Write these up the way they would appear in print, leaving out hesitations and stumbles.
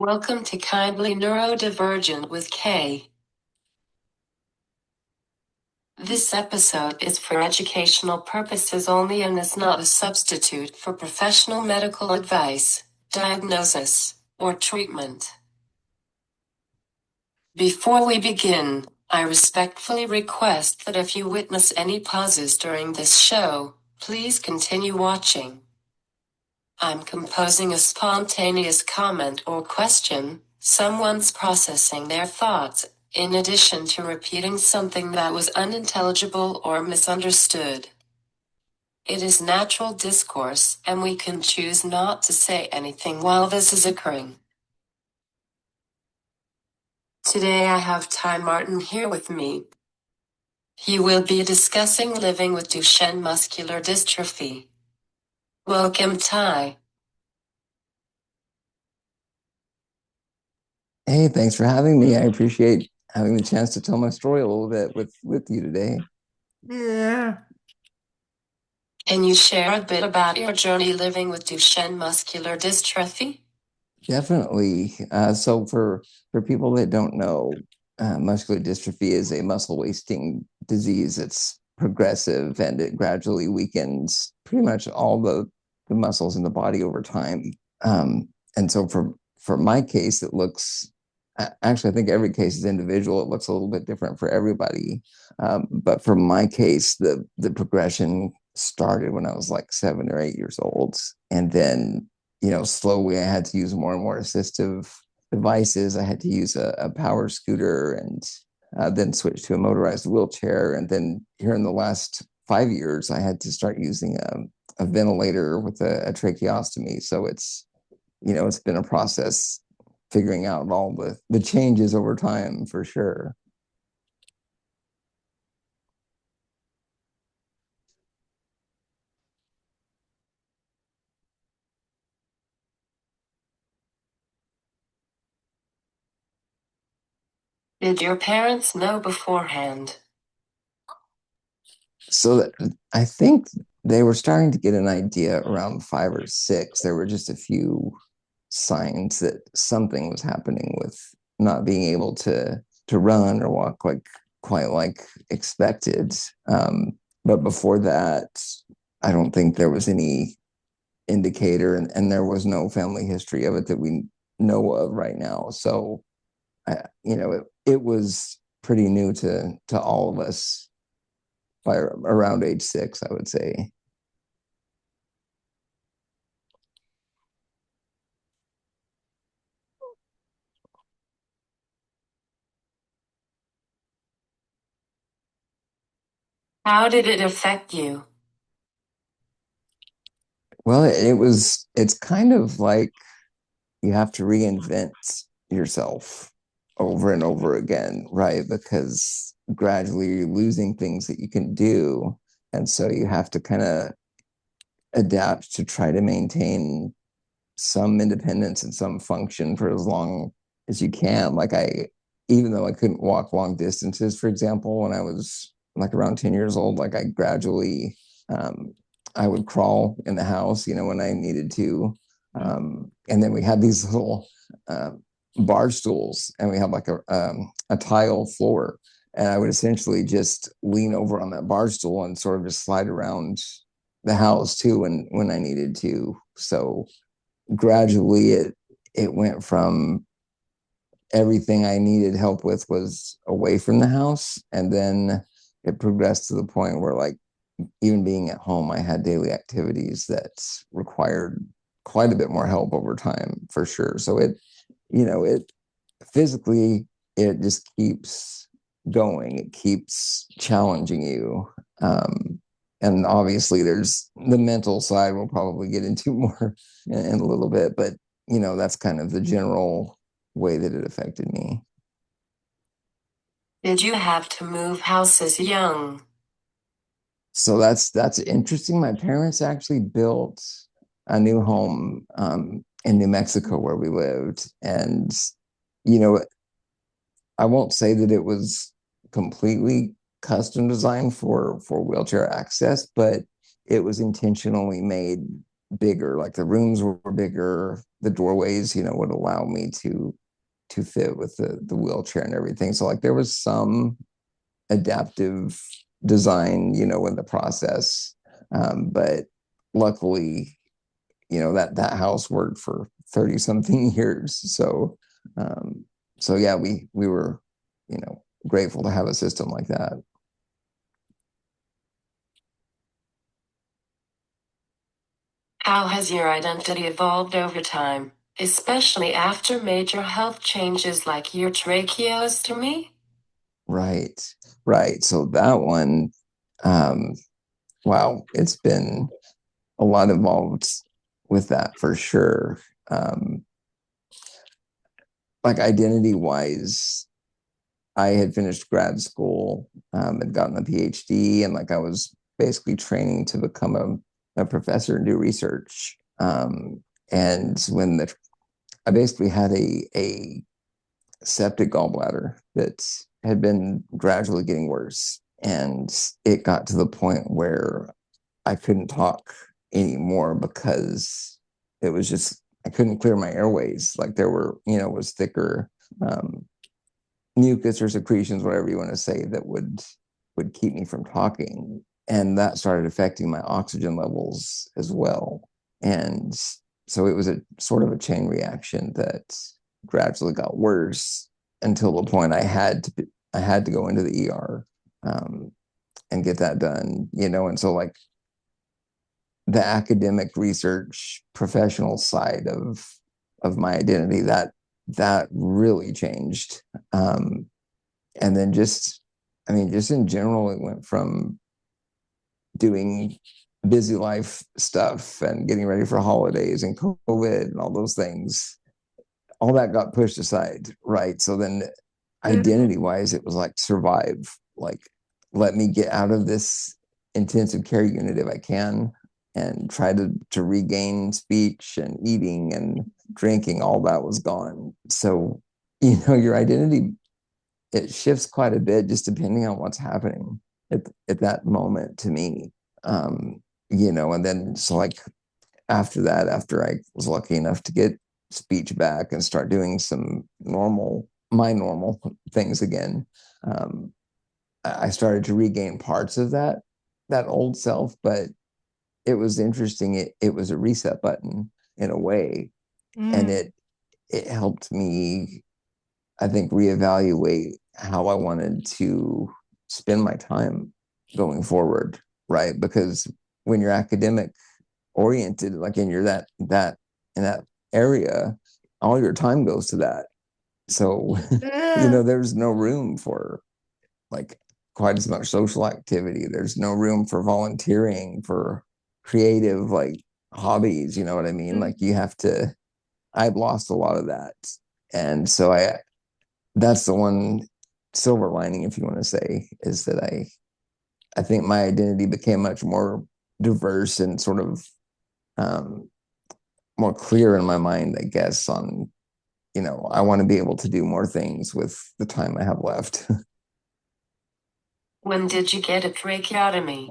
Welcome to Kindly Neurodivergent with Kay. This episode is for educational purposes only and is not a substitute for professional medical advice, diagnosis, or treatment. Before we begin, I respectfully request that if you witness any pauses during this show, please continue watching. I'm composing a spontaneous comment or question, someone's processing their thoughts, in addition to repeating something that was unintelligible or misunderstood. It is natural discourse, and we can choose not to say anything while this is occurring. Today I have Ty Martin here with me. He will be discussing living with Duchenne muscular dystrophy. Welcome, Ty. Hey, thanks for having me. I appreciate having the chance to tell my story a little bit with you today. Yeah. Can you share a bit about your journey living with Duchenne muscular dystrophy? Definitely. So for people that don't know, muscular dystrophy is a muscle wasting disease. It's progressive and it gradually weakens pretty much all the muscles in the body over time. And so for my case, it looks actually I think every case is individual. It looks a little bit different for everybody. But for my case, the progression started when I was like 7 or 8 years old, and then slowly I had to use more and more assistive devices. I had to use a power scooter and then switch to a motorized wheelchair. And then here in the last 5 years, I had to start using a ventilator with a tracheostomy. So it's been a process figuring out all the changes over time for sure. Did your parents know beforehand? So that, I think they were starting to get an idea around 5 or 6. There were just a few signs that something was happening with not being able to run or walk like quite like expected. But before that, I don't think there was any indicator, and there was no family history of it that we know of right now. So, it was pretty new to all of us by around age 6, I would say. How did it affect you? Well, it's kind of like you have to reinvent yourself over and over again, right? Because gradually you're losing things that you can do. And so you have to kind of adapt to try to maintain some independence and some function for as long as you can. Even though I couldn't walk long distances, for example, when I was like around 10 years old, like I gradually, I would crawl in the house, when I needed to. And then we had these little uh, bar stools, and we had like a tile floor. And I would essentially just lean over on that bar stool and sort of just slide around the house too when I needed to. So gradually it went from everything I needed help with was away from the house, and then it progressed to the point where, like, even being at home, I had daily activities that required quite a bit more help over time for sure. So it physically, it just keeps going. It keeps challenging you. And obviously there's the mental side we'll probably get into more in a little bit, but that's kind of the general way that it affected me. Did you have to move houses young? So that's interesting. My parents actually built a new home in New Mexico where we lived, and you know, I won't say that it was completely custom designed for wheelchair access, but it was intentionally made bigger, like the rooms were bigger, the doorways, would allow me to fit with the wheelchair and everything. So like there was some adaptive design, in the process. But luckily, that house worked for 30 something years. Um, so yeah, we were, grateful to have a system like that. How has your identity evolved over time, especially after major health changes like your tracheostomy? Right. Right. So that one, um, wow, it's been a lot involved with that for sure. Um, like identity wise, I had finished grad school, had gotten a PhD, and like I was basically training to become a professor and do research. And when I basically had a septic gallbladder that had been gradually getting worse, and it got to the point where I couldn't talk anymore because it was just I couldn't clear my airways. Like there were, it was thicker um, mucus or secretions, whatever you want to say, that would keep me from talking. And that started affecting my oxygen levels as well. And so it was a sort of a chain reaction that gradually got worse until the point I had to go into the ER and get that done, and so like the academic research professional side of my identity that really changed. And then just I mean just in general it went from doing busy life stuff and getting ready for holidays and COVID and all those things, all that got pushed aside, right? So then identity wise it was like survive, like let me get out of this intensive care unit if I can and try to regain speech and eating and drinking. All that was gone. So your identity, it shifts quite a bit just depending on what's happening at that moment to me. um and then so like after that, after I was lucky enough to get speech back and start doing some my normal things again, um, I started to regain parts of that old self. But it was interesting. It was a reset button in a way, and it helped me, I think, reevaluate how I wanted to spend my time going forward, right? Because when you're academic oriented, like in your that in that area, all your time goes to that. So, there's no room for like quite as much social activity. There's no room for volunteering, for creative like hobbies, you know what I mean? Like you have to I've lost a lot of that. And so that's the one silver lining, if you want to say, is that I think my identity became much more diverse and sort of um, more clear in my mind, I guess, on, I want to be able to do more things with the time I have left. When did you get a tracheotomy?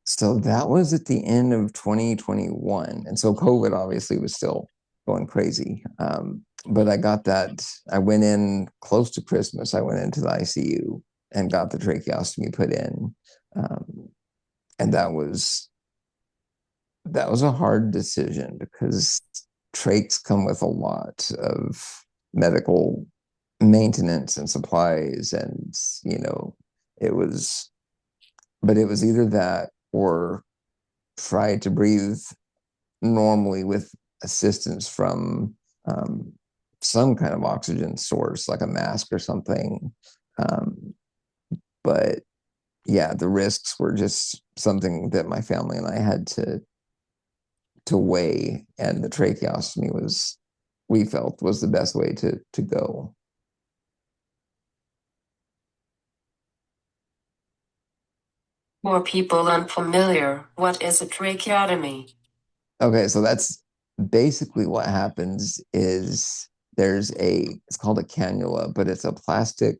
So that was at the end of 2021. And so COVID obviously was still going crazy. But I went in close to Christmas. I went into the ICU and got the tracheostomy put in. Um, and that was a hard decision because trachs come with a lot of medical maintenance and supplies. And, it was, but it was either that or try to breathe normally with assistance from um, some kind of oxygen source, like a mask or something. Um, but yeah, the risks were just something that my family and I had to weigh, and the tracheostomy we felt was the best way to go. For people unfamiliar, what is a tracheotomy? Okay, so that's basically what happens is it's called a cannula, but it's a plastic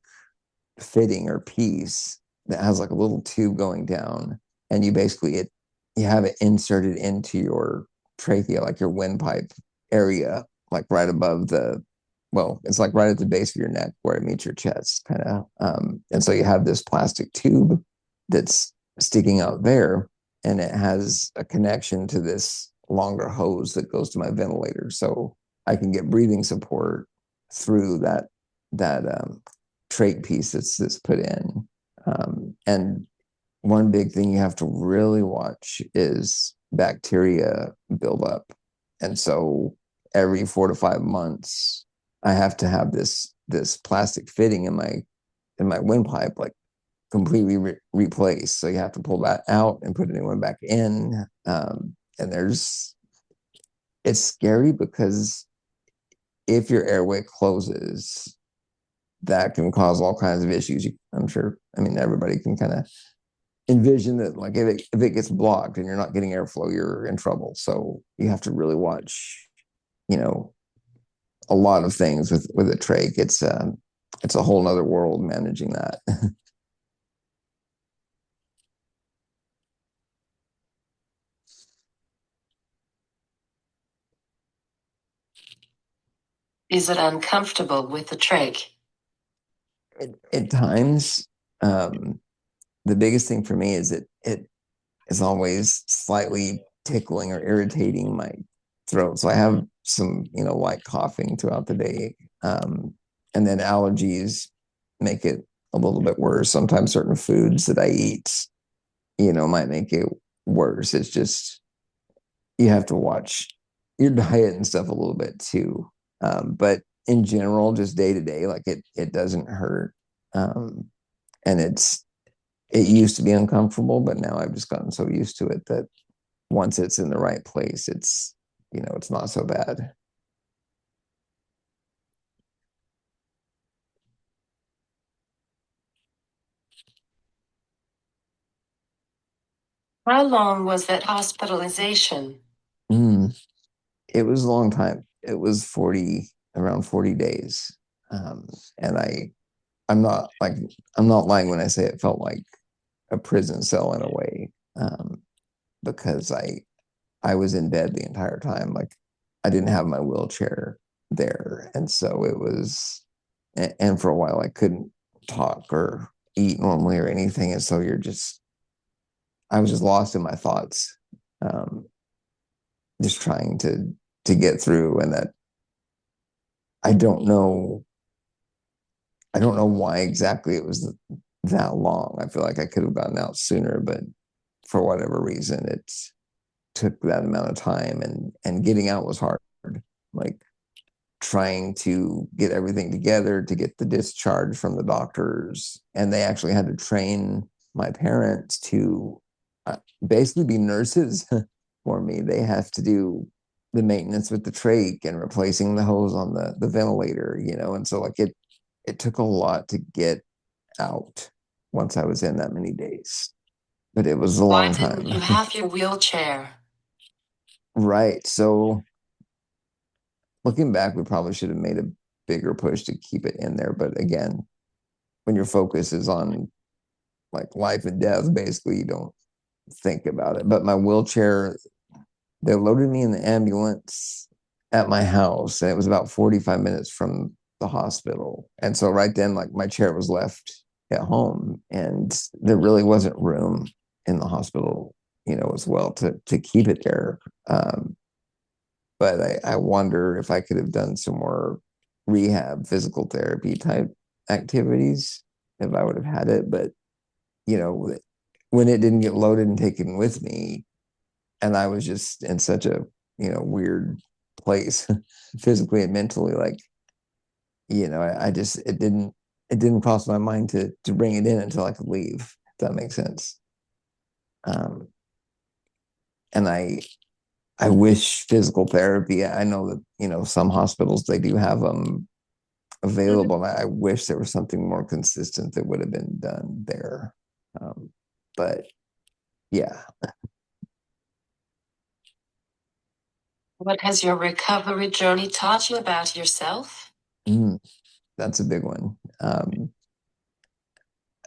fitting or piece that has like a little tube going down, and you have it inserted into your trachea, like your windpipe area, like right above well, it's like right at the base of your neck where it meets your chest, kind of. And so you have this plastic tube that's sticking out there, and it has a connection to this longer hose that goes to my ventilator, so I can get breathing support through that trach piece that's put in. And one big thing you have to really watch is bacteria buildup. And so every 4 to 5 months, I have to have this plastic fitting in my windpipe like completely replaced. So you have to pull that out and put a new one back in. And it's scary because if your airway closes, that can cause all kinds of issues. I'm sure. I mean, everybody can kind of envision that, like, if it gets blocked and you're not getting airflow, you're in trouble. So you have to really watch, you know, a lot of things with a trach. It's a whole nother world managing that. Is it uncomfortable with the trach? At times, um, the biggest thing for me is it is always slightly tickling or irritating my throat. So I have some, light coughing throughout the day. And then allergies make it a little bit worse. Sometimes certain foods that I eat, might make it worse. It's just, you have to watch your diet and stuff a little bit too. But in general, just day to day, like it doesn't hurt. Um, and it used to be uncomfortable, but now I've just gotten so used to it that once it's in the right place, it's not so bad. How long was that hospitalization? Mm, it was a long time. It was around 40 days. Um, and I'm not lying when I say it felt like a prison cell in a way. Because I was in bed the entire time. Like, I didn't have my wheelchair there. And so it was, and for a while I couldn't talk or eat normally or anything. And so I was just lost in my thoughts, um, just trying to get through. And that I don't know, I don't know why exactly it was that long. I feel like I could have gotten out sooner, but for whatever reason, it took that amount of time, and getting out was hard. Like, trying to get everything together to get the discharge from the doctors. And they actually had to train my parents to basically be nurses for me. They have to do the maintenance with the trach and replacing the hose on the ventilator, and so like it took a lot to get out once I was in that many days. But it was a Why long didn't time. you have your wheelchair? Right. So looking back, we probably should have made a bigger push to keep it in there. But again, when your focus is on like life and death, basically, you don't think about it. But my wheelchair, they loaded me in the ambulance at my house, and it was about 45 minutes from the hospital. And so right then, like, my chair was left at home, and there really wasn't room in the hospital, as well to keep it there. But I wonder if I could have done some more rehab, physical therapy type activities if I would have had it. But, you know, when it didn't get loaded and taken with me, and I was just in such a, weird place physically and mentally, like, I just, it didn't cross my mind to bring it in until I could leave, if that makes sense. Um, and I wish physical therapy. I know that, some hospitals, they do have them available. I wish there was something more consistent that would have been done there. But yeah. What has your recovery journey taught you about yourself? Mm, that's a big one. I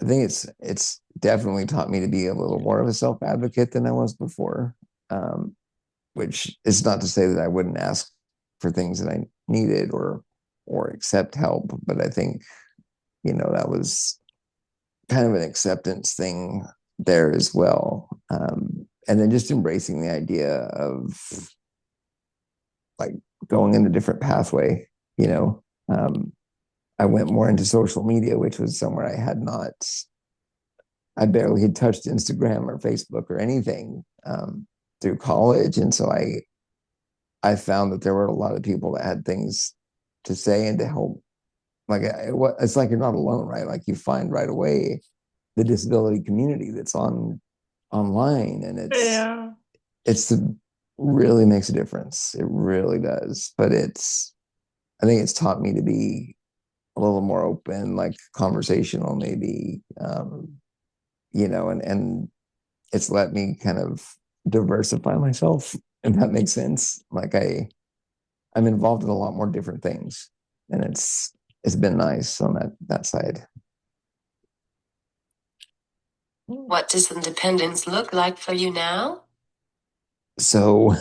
think it's definitely taught me to be a little more of a self advocate than I was before. Um, which is not to say that I wouldn't ask for things that I needed or accept help, but I think, that was kind of an acceptance thing there as well. And then just embracing the idea of like going in a different pathway, you know. I went more into social media, which was somewhere I barely had touched Instagram or Facebook or anything through college. And so I found that there were a lot of people that had things to say and to help. Like it's like you're not alone, right? Like you find right away the disability community that's online, and Yeah. it's really makes a difference. It really does. But I think it's taught me to be a little more open, like conversational, maybe, and it's let me kind of diversify myself, if that makes sense. Like I'm involved in a lot more different things, and it's been nice on that side. What does independence look like for you now? So,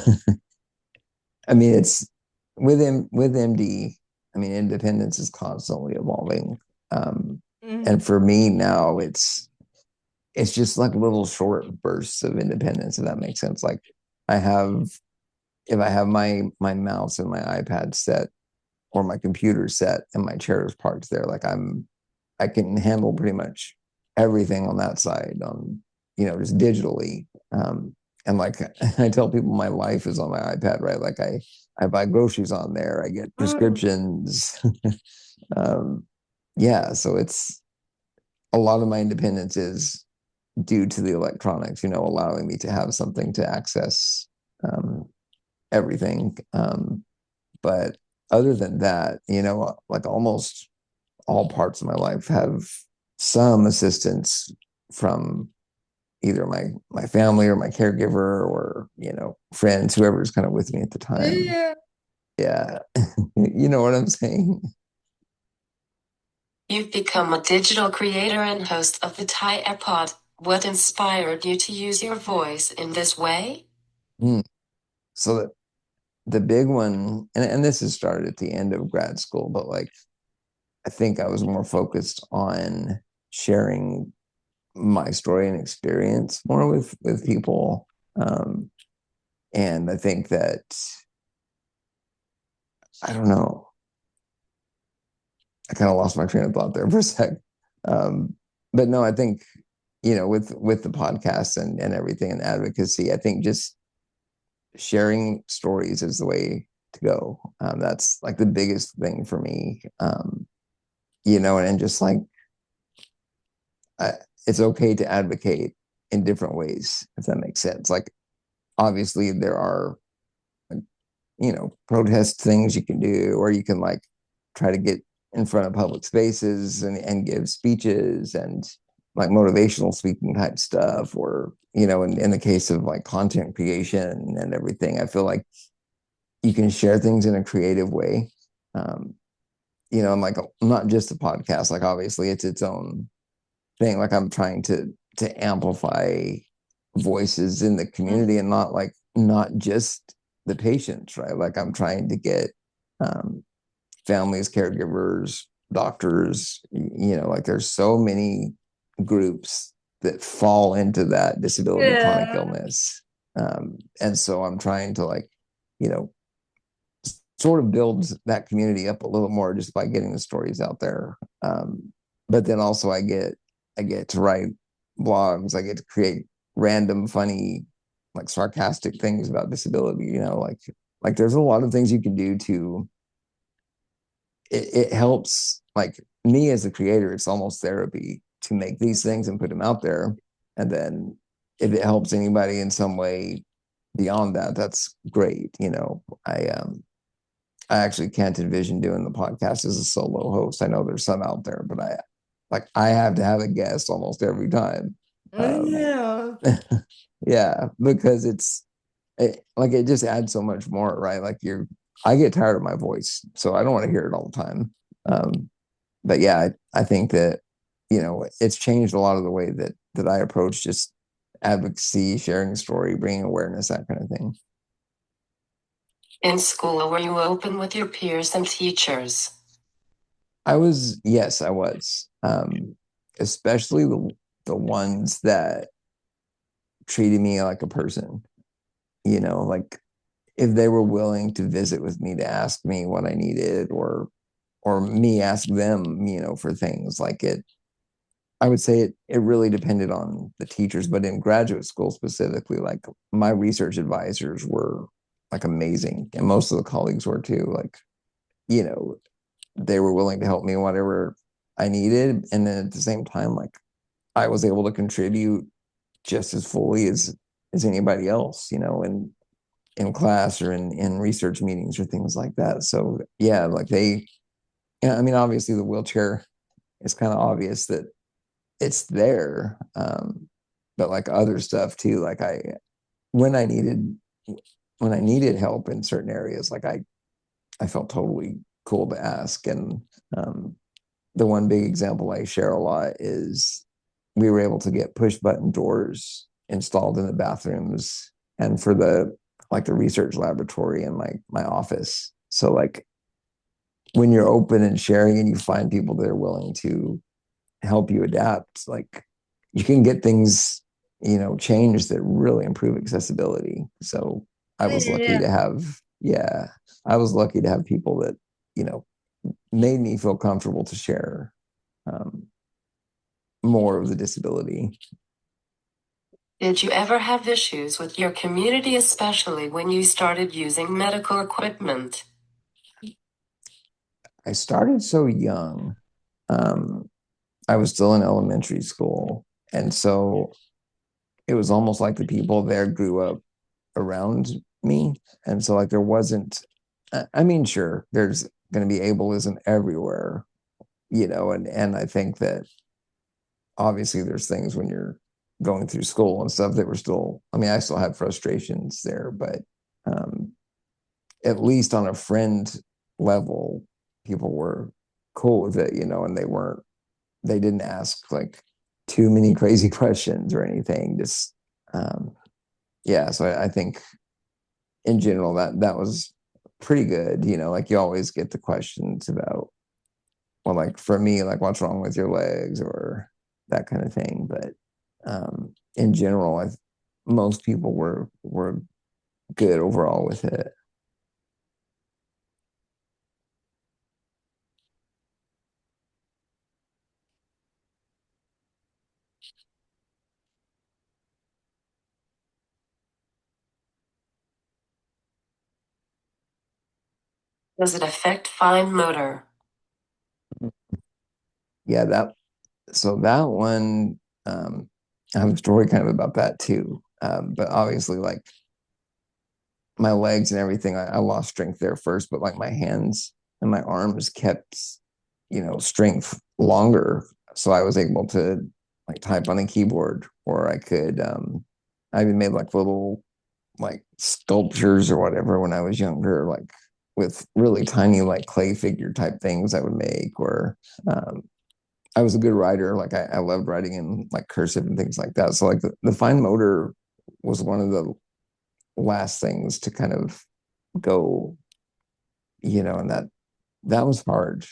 I mean, it's with MD. I mean, independence is constantly evolving, and for me now, it's just like little short bursts of independence, if that makes sense. Like I have, if I have my mouse and my iPad set or my computer set and my chair is parked there, like I can handle pretty much everything on that side on, just digitally. And like I tell people my life is on my iPad, right? Like I buy groceries on there, I get prescriptions. um, yeah, so it's a lot of my independence is due to the electronics, allowing me to have something to access everything. But other than that, like almost all parts of my life have some assistance from either my family or my caregiver or friends, whoever's kind of with me at the time. Yeah. Yeah, you know what I'm saying. You've become a digital creator and host of the Thai AirPod. What inspired you to use your voice in this way? Mm. So the big one, and this has started at the end of grad school, but like I think I was more focused on sharing my story and experience more with people. And I think that I don't know. I kind of lost my train of thought there for a sec. But no, I think with the podcast and everything and advocacy, I think just sharing stories is the way to go. That's like the biggest thing for me. And just like I, it's okay to advocate in different ways, if that makes sense. Like obviously there are protest things you can do, or you can like try to get in front of public spaces and give speeches and like motivational speaking type stuff, or in the case of like content creation and everything, I feel like you can share things in a creative way. um and like not just a podcast, like obviously it's its own thing. Like I'm trying to amplify voices in the community, and not just the patients, right? Like I'm trying to get um, families, caregivers, doctors. Like there's so many groups that fall into that disability, chronic Yeah. illness, and so I'm trying to like you know sort of build that community up a little more just by getting the stories out there. But then also I get to write blogs. I get to create random, funny, like sarcastic things about disability. Like there's a lot of things you can do to. It helps like me as a creator. It's almost therapy to make these things and put them out there, and then if it helps anybody in some way beyond that, that's great. I actually can't envision doing the podcast as a solo host. I know there's some out there, but I have to have a guest almost every time. Yeah. Yeah, because like it just adds so much more, right? Like I get tired of my voice, so I don't want to hear it all the time. But yeah, I think that it's changed a lot of the way that I approach just advocacy, sharing a story, bringing awareness, that kind of thing. In school, were you open with your peers and teachers? Yes, I was. Especially the ones that treated me like a person, like if they were willing to visit with me to ask me what I needed or me ask them, for things like it. I would say it really depended on the teachers, but in graduate school specifically, like my research advisors were like amazing, and most of the colleagues were too. Like, you know, they were willing to help me whatever I needed, and then at the same time, like I was able to contribute just as fully as anybody else, in class or in research meetings or things like that. So yeah, like yeah, I mean, obviously the wheelchair is kind of obvious that it's there. But like other stuff too, like when I needed when I needed help in certain areas, like I felt totally cool to ask. And um, the one big example I share a lot is we were able to get push button doors installed in the bathrooms and for the research laboratory in my office. So like when you're open and sharing and you find people that are willing to help you adapt, like you can get things, changed that really improve accessibility. So I was lucky to have, yeah, I was lucky to have people that, you know, made me feel comfortable to share um, more of the disability. Did you ever have issues with your community, especially when you started using medical equipment? I started so young. Um, I was still in elementary school. And so it was almost like the people there grew up around me. And so, like, there wasn't, I mean, sure, there's going to be ableism everywhere, and I think that obviously there's things when you're going through school and stuff that were still, I mean, I still had frustrations there, but um, at least on a friend level, people were cool with it, and they didn't ask like too many crazy questions or anything. Just, yeah. So I think in general that was pretty good. Like you always get the questions about, well, like for me, like what's wrong with your legs or that kind of thing. But in general, most people were good overall with it. Does it affect fine motor? Yeah, that one, I have a story kind of about that too. But obviously, like my legs and everything, I lost strength there first, but like my hands and my arms kept, strength longer. So I was able to like type on a keyboard, or I even made like little like sculptures or whatever when I was younger, like with really tiny like clay figure type things I would make, or um, I was a good writer. Like I loved writing in like cursive and things like that. So like the fine motor was one of the last things to kind of go, and that was hard.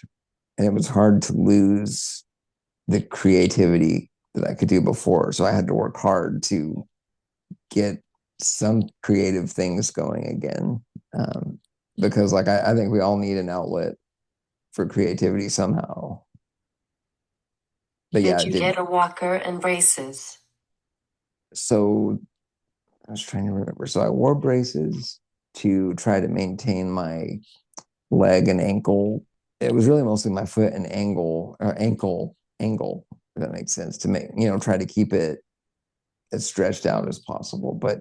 And it was hard to lose the creativity that I could do before. So I had to work hard to get some creative things going again. Because like I think we all need an outlet for creativity somehow. But yeah, Did it you did. get a walker and braces? So I was trying to remember. So I wore braces to try to maintain my leg and ankle. It was really mostly my foot and angle, if that makes sense, to try to keep it as stretched out as possible. But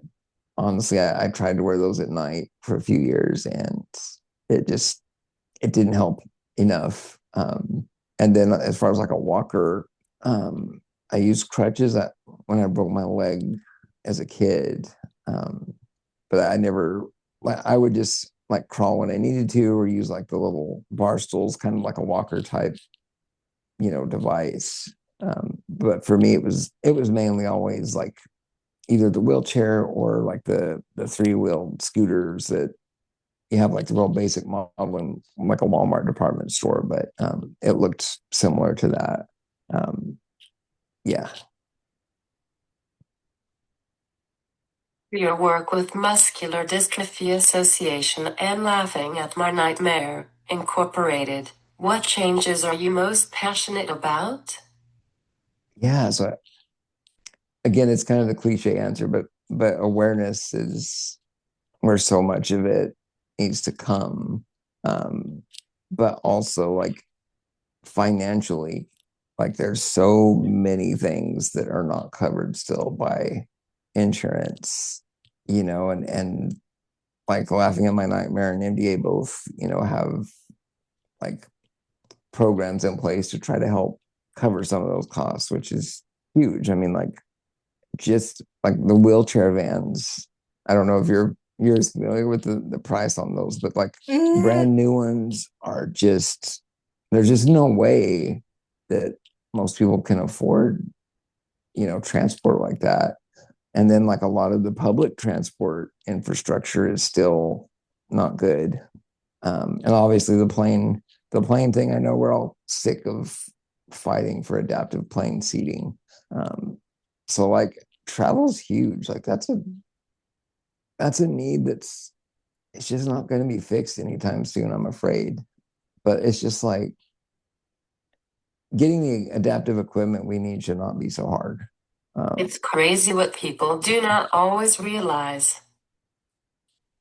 honestly, I tried to wear those at night for a few years and it just, it didn't help enough. And then as far as like a walker, I used crutches when I broke my leg as a kid. Um, but I never, like, I would just like crawl when I needed to, or use like the little bar stools, kind of like a walker type, device. But for me, it was mainly always like either the wheelchair or like the three wheeled scooters that you have like the real basic model in like a Walmart department store, but it looked similar to that. Um, yeah. Your work with Muscular Dystrophy Association and Laughing at My Nightmare, Incorporated. What changes are you most passionate about? Yeah. So again, it's kind of the cliche answer, but awareness is where so much of it needs to come. Um, but also like financially, like there's so many things that are not covered still by insurance, and like Laughing at My Nightmare and MDA both, have like programs in place to try to help cover some of those costs, which is huge. I mean, like just like the wheelchair vans. I don't know if you're as familiar with the price on those, but like brand new ones are just there's just no way that most people can afford, transport like that. And then like a lot of the public transport infrastructure is still not good. And obviously the plane thing, I know we're all sick of fighting for adaptive plane seating. Um, so like travel's huge. Like that's a need it's just not going to be fixed anytime soon, I'm afraid. But it's just like getting the adaptive equipment we need should not be so hard. It's crazy what people do not always realize.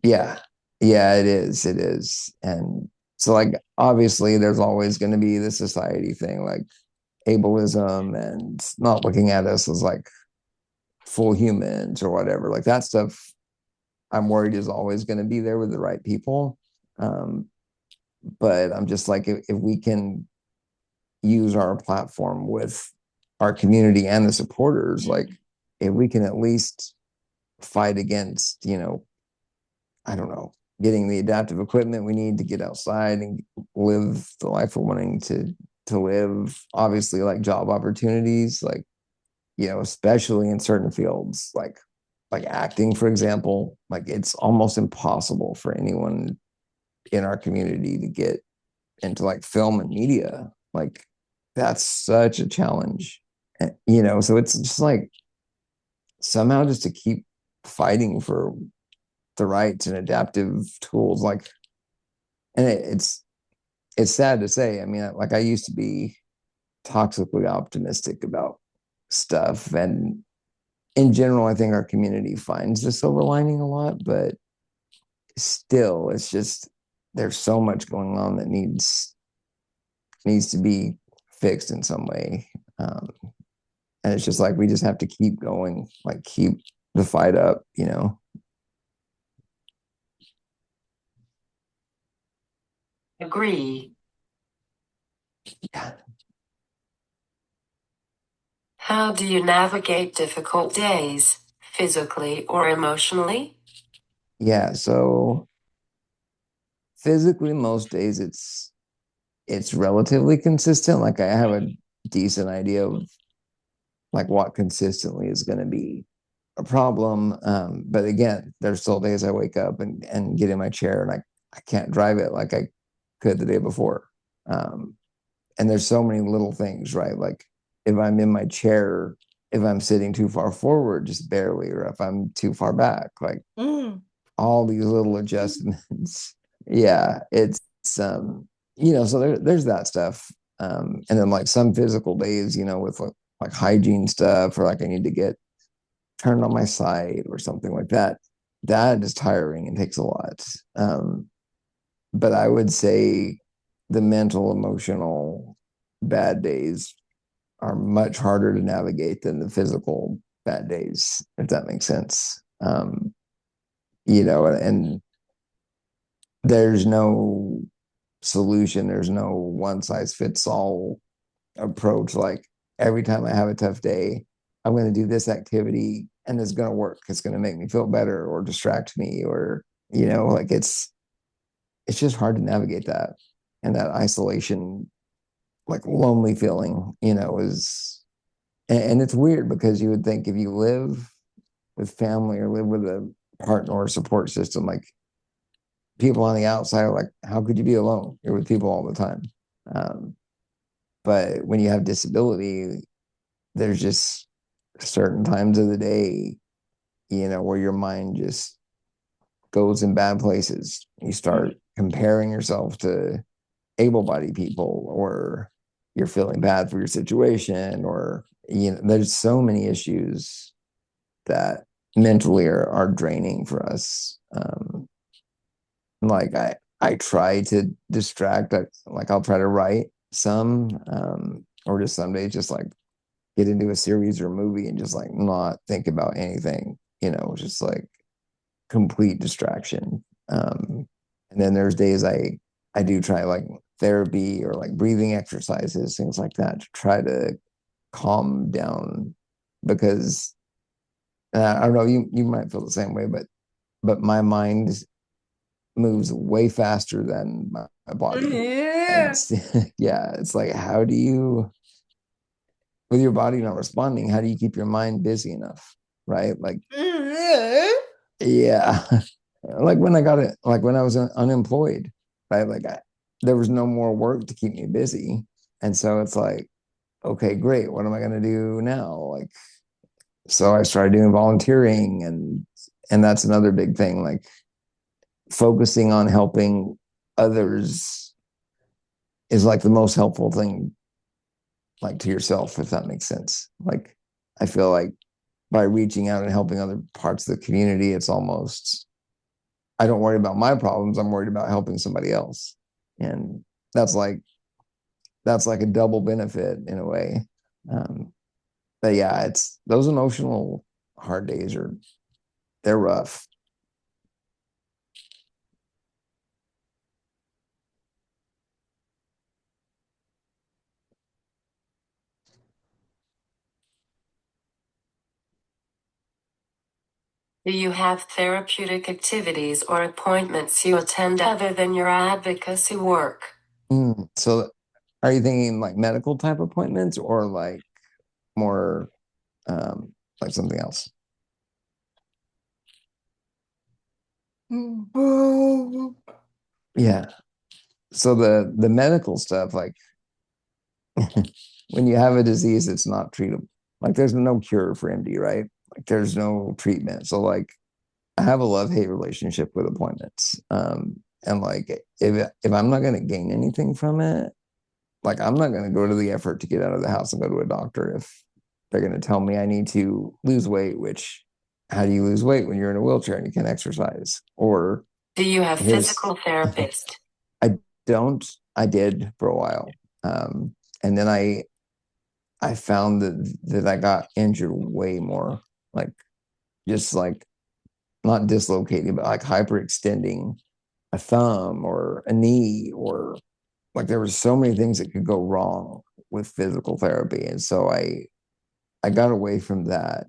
Yeah. Yeah, it is. It is. And so like obviously there's always going to be the society thing like ableism and not looking at us as like full humans or whatever. Like that stuff I'm worried is always going to be there with the right people. Um, but I'm just like if we can use our platform with our community and the supporters, like if we can at least fight against, I don't know, getting the adaptive equipment we need to get outside and live the life we're wanting to live. Obviously, like job opportunities, like especially in certain fields, like acting, for example, like it's almost impossible for anyone in our community to get into like film and media. Like that's such a challenge, so it's just like somehow just to keep fighting for the rights and adaptive tools, like, and it's sad to say. I mean, like I used to be toxically optimistic about stuff, and in general, I think our community finds the silver lining a lot, but still, it's just there's so much going on that needs to be fixed in some way. And it's just like we just have to keep going, like keep the fight up. Agree. Yeah. How do you navigate difficult days, physically or emotionally? Yeah. So physically, most days it's relatively consistent. Like I have a decent idea of like what consistently is going to be a problem. But again, there's still days I wake up and get in my chair and I can't drive it like I could the day before. Um, and there's so many little things, right? Like if I'm in my chair, if I'm sitting too far forward, just barely, or if I'm too far back, like all these little adjustments. Yeah, it's so there's that stuff. And then like some physical days, with like hygiene stuff, or like I need to get turned on my side or something like that. That is tiring and takes a lot. But I would say the mental, emotional bad days are much harder to navigate than the physical bad days, if that makes sense. And there's no solution, there's no one size fits all approach. Like every time I have a tough day, I'm going to do this activity and it's going to work. It's going to make me feel better or distract me or, like it's just hard to navigate that. And that isolation, like lonely feeling, and it's weird because you would think if you live with family or live with a partner or support system, like people on the outside are like, how could you be alone? You're with people all the time. Um, but when you have disability, there's just certain times of the day, where your mind just goes in bad places. You start comparing yourself to able-bodied people, or you're feeling bad for your situation, or there's so many issues that mentally are draining for us. Like I try to distract, like I'll try to write some, or just some days just like get into a series or a movie and just like not think about anything, just like complete distraction. And then there's days I do try like therapy or like breathing exercises, things like that, to try to calm down, because I don't know, you might feel the same way, but my mind moves way faster than my body. And Yeah. yeah, it's like, how do you, with your body not responding, how do you keep your mind busy enough? Right? Like, yeah. Like when I got it, like when I was unemployed, right? Like there was no more work to keep me busy. And so it's like, okay, great. What am I going to do now? Like, so I started doing volunteering, and that's another big thing, like focusing on helping others is like the most helpful thing, like to yourself, if that makes sense. Like I feel like by reaching out and helping other parts of the community, it's almost, I don't worry about my problems. I'm worried about helping somebody else. And that's like that's like a double benefit in a way. Um, but yeah, it's those emotional hard days are, they're rough. Do you have therapeutic activities or appointments you attend other than your advocacy work? So are you thinking like medical type appointments, or like more like something else? Yeah. So the medical stuff, like when you have a disease, it's not treatable. Like there's no cure for MD, right? Like there's no treatment. So like I have a love-hate relationship with appointments. And like if I'm not gonna gain anything from it, like I'm not gonna go to the effort to get out of the house and go to a doctor if they're gonna tell me I need to lose weight, which how do you lose weight when you're in a wheelchair and you can't exercise? Or Do you have here's physical therapist? I don't. I did for a while. And then I found that I got injured way more, like just like not dislocating, but like hyperextending a thumb or a knee, or like there were so many things that could go wrong with physical therapy. And so I got away from that.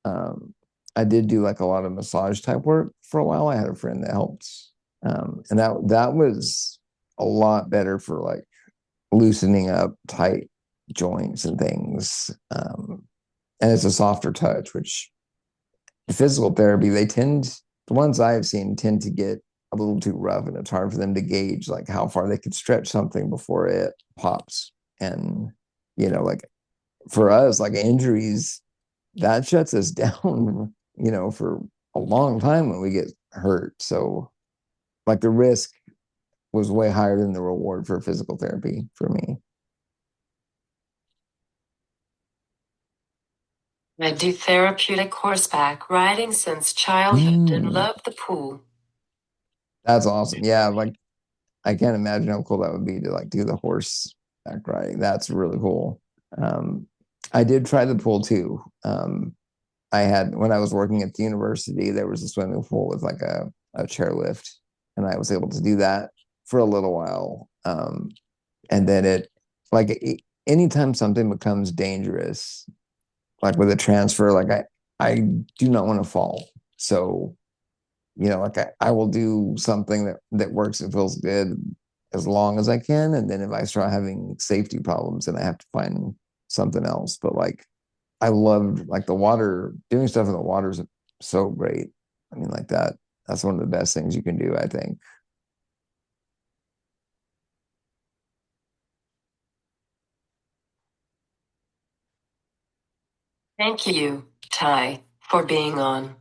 Um, I did do like a lot of massage type work for a while. I had a friend that helped. And that was a lot better for like loosening up tight joints and things. And it's a softer touch, which physical therapy, the ones I've seen tend to get a little too rough, and it's hard for them to gauge like how far they could stretch something before it pops. And, like for us, like injuries, that shuts us down, for a long time when we get hurt. So like the risk was way higher than the reward for physical therapy for me. I do therapeutic horseback riding since childhood and Mm, love the pool. that's awesome. Yeah, like I can't imagine how cool that would be to like do the horseback riding. That's really cool. Um, I did try the pool too. I had when I was working at the university, there was a swimming pool with like a chairlift, and I was able to do that for a little while. And then anytime something becomes dangerous, like with a transfer, like I do not want to fall. So like I will do something that works and feels good as long as I can. And then if I start having safety problems, then I have to find something else. But like I loved like the water, doing stuff in the water is so great. I mean, like that's one of the best things you can do, I think. Thank you, Ty, for being on.